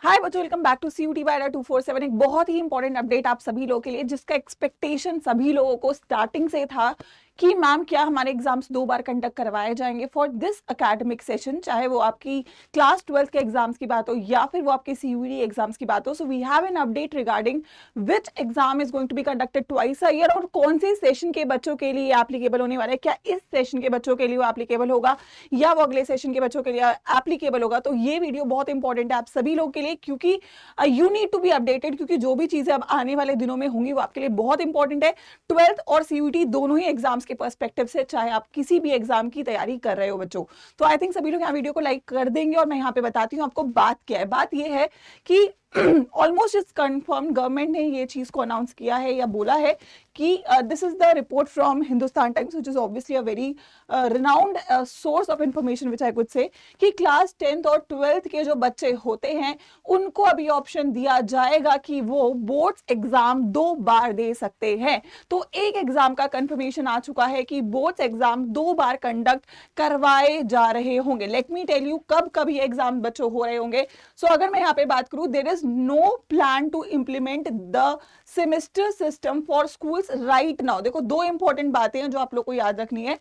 हाय बच्चों, welcome back to CUET by 247। एक बहुत ही इंपॉर्टेंट अपडेट आप सभी लोगों के लिए, जिसका एक्सपेक्टेशन सभी लोगों को स्टार्टिंग से था कि मैम क्या हमारे एग्जाम्स 2 बार कंडक्ट करवाए जाएंगे फॉर दिस एकेडमिक सेशन, चाहे वो आपकी क्लास 12 के एग्जाम्स की बात हो या फिर वो आपके सीयूटी एग्जाम्स की बात हो। So we have an update regarding which exam is going to be conducted twice a year और कौन से सेशन के बच्चों के लिए एप्लीकेबल होने वाला है। क्या इस सेशन के बच्चों के लिए वो एप्लीकेबल होगा या वो अगले सेशन के बच्चों के लिए एप्लीकेबल होगा। तो ये वीडियो बहुत इंपॉर्टेंट है आप सभी लोगों के लिए, क्योंकि you need to be updated, क्योंकि जो भी चीजें अब आने वाले दिनों में होंगी वो आपके लिए बहुत इंपॉर्टेंट है। 12th और सीयूटी दोनों ही एग्जाम्स के पर्सपेक्टिव से, चाहे आप किसी भी एग्जाम की तैयारी कर रहे हो बच्चों, तो आई थिंक सभी लोग यहाँ वीडियो को लाइक कर देंगे। और मैं यहाँ पे बताती हूँ आपको बात क्या है। बात ये है कि ऑलमोस्ट इज कंफर्म, गवर्नमेंट ने ये चीज को अनाउंस किया है या बोला है कि this is the report from Hindustan times, which is obviously a very renowned source of information, which I could say, कि क्लास 10th और 12th के जो बच्चे होते हैं उनको अभी ऑप्शन दिया जाएगा कि वो बोर्ड्स एग्जाम 2 बार दे सकते हैं। तो एक एग्जाम का कंफर्मेशन आ चुका है कि बोर्ड्स एग्जाम 2 बार कंडक्ट करवाए जा रहे होंगे। लेट मी टेल यू कब कब ये एग्जाम बच्चों हो रहे होंगे। सो अगर मैं यहाँ पे बात करूं, there is no plan to implement the semester system for schools right now. देखो, दो इंपॉर्टेंट बातें हैं जो आप लोग को याद रखनी है।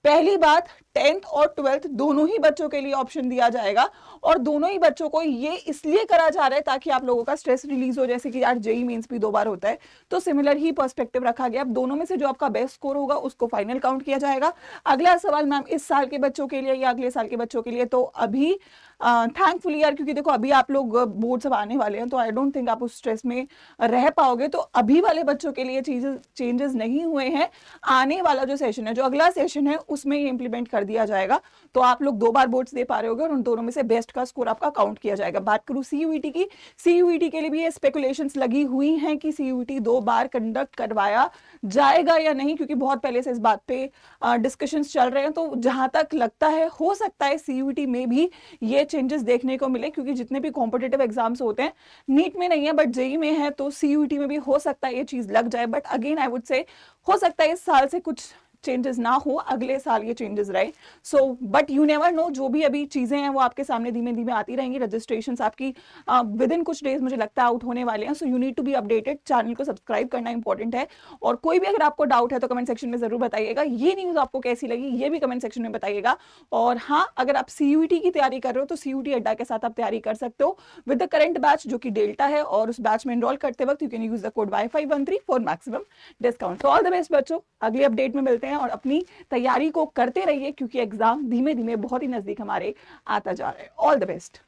पहली बात, 10th और 12th दोनों ही बच्चों के लिए ऑप्शन दिया जाएगा और दोनों ही बच्चों को ये इसलिए करा जा रहा है ताकि आप लोगों का स्ट्रेस रिलीज हो। जैसे कि यार जेई मेंस भी 2 बार होता है, तो सिमिलर ही पर्सपेक्टिव रखा गया। अब दोनों में से जो आपका बेस्ट स्कोर होगा उसको फाइनल काउंट किया जाएगा। अगला सवाल मैम, इस साल के बच्चों के लिए या अगले साल के बच्चों के लिए, तो अभी थैंकफुली यार, क्योंकि देखो अभी आप लोग बोर्ड सब आने वाले हैं, तो आई डोंट थिंक आप उस स्ट्रेस में रह पाओगे। तो अभी वाले बच्चों के लिए चेंजेस नहीं हुए हैं। आने वाला जो सेशन है, जो अगला सेशन है, उसमें ही इंप्लीमेंट कर दिया जाएगा। तो आप लोग 2 बार बोर्ड्स दे पा रहे होगे और उन दोनों में से बेस्ट का स्कोर आपका काउंट किया जाएगा। बात करूं सीयूईटी की, सीयूईटी के लिए भी ये स्पेकुलेशंस लगी हुई हैं कि सीयूईटी 2 बार कंडक्ट करवाया जाएगा या नहीं, क्योंकि बहुत पहले से इस बात पे डिस्कशंस चल रहे हैं। तो जहां तक लगता है, हो सकता है सीयूईटी में भी ये चेंजेस देखने को मिले, क्योंकि जितने भी कॉम्पिटिटिव एग्जाम्स होते हैं, नीट में नहीं है बट जेई में है, तो सीयूईटी में भी हो सकता है ये चीज लग जाए। But again I would say, हो सकता है इस साल से कुछ चेंजेस ना हो, अगले साल ये चेंजेस रहे। So but you never know, जो भी अभी चीजें हैं वो आपके सामने धीमे धीमे आती रहेंगी। रजिस्ट्रेशंस आपकी विद इन कुछ डेज मुझे लगता है आउट होने वाले हैं। So you need to be updated, channel को सब्सक्राइब करना इंपॉर्टेंट है। और कोई भी अगर आपको डाउट है तो कमेंट सेक्शन में जरूर बताइएगा। ये न्यूज आपको कैसी लगी ये भी कमेंट सेक्शन में बताइएगा। और हाँ, अगर आप सीयूईटी की तैयारी कर रहे हो तो सीयूईटी अड्डा के साथ आप तैयारी कर सकते हो विद द करंट बैच, जो कि डेल्टा है, और उस बैच में एनरोल करते वक्त you can use the code Y513 for maximum discount. तो ऑल द बेस्ट बच्चों, अगली अपडेट में मिलते हैं और अपनी तैयारी को करते रहिए, क्योंकि एग्जाम धीमे धीमे बहुत ही नजदीक हमारे आता जा रहा है। All the best.